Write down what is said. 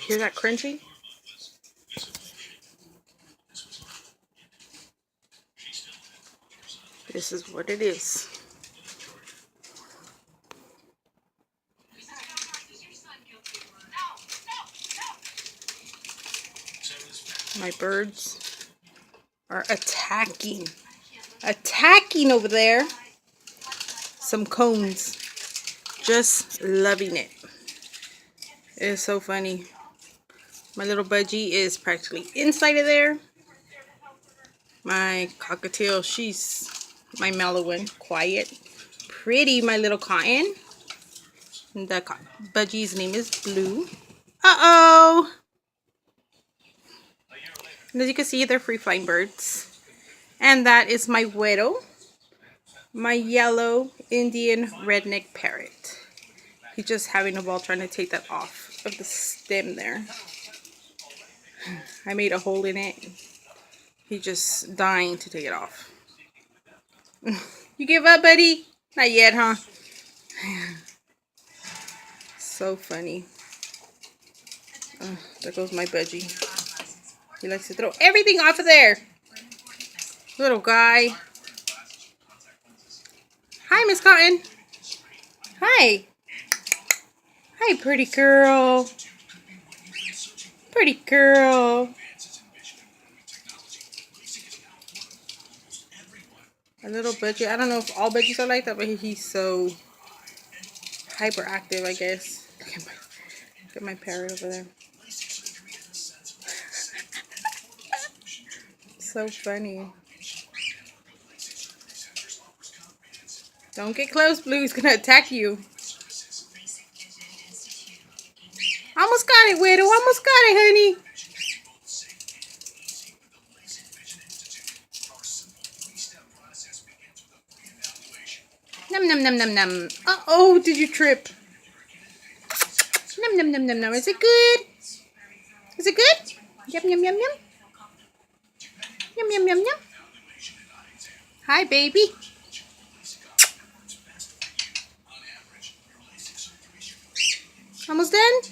Hear that crunching? This is what it is. My birds are attacking over there. Some cones. Just loving it. It is so funny. My little Budgie is practically inside of there. My Cockatiel, she's my mellow one. Quiet. Pretty, my little Cotton. And the Budgie's name is Blue. Uh-oh! As you can see, they're free flying birds. And that is my Guero, my yellow Indian redneck parrot. He's just having a ball trying to take that off of the stem there. I made a hole in it. He's just dying to take it off. You give up, buddy? Not yet, huh? So funny. There goes my Budgie. He likes to throw everything off of there. Little guy. Hi, Miss Cotton. Hi. Hi, pretty girl. Pretty girl. A little Budgie. I don't know if all Budgies are like that, but he's so hyperactive, I guess. Look at my parrot over there. So funny. Don't get close, Blue. He's gonna attack you. Almost got it, Widow. Almost got it, honey. Num num num num num. Uh-oh, did you trip? Num num num num num. Is it good? Is it good? Yum yum yum yum. Yum yum yum yum. Hi, baby. Almost done?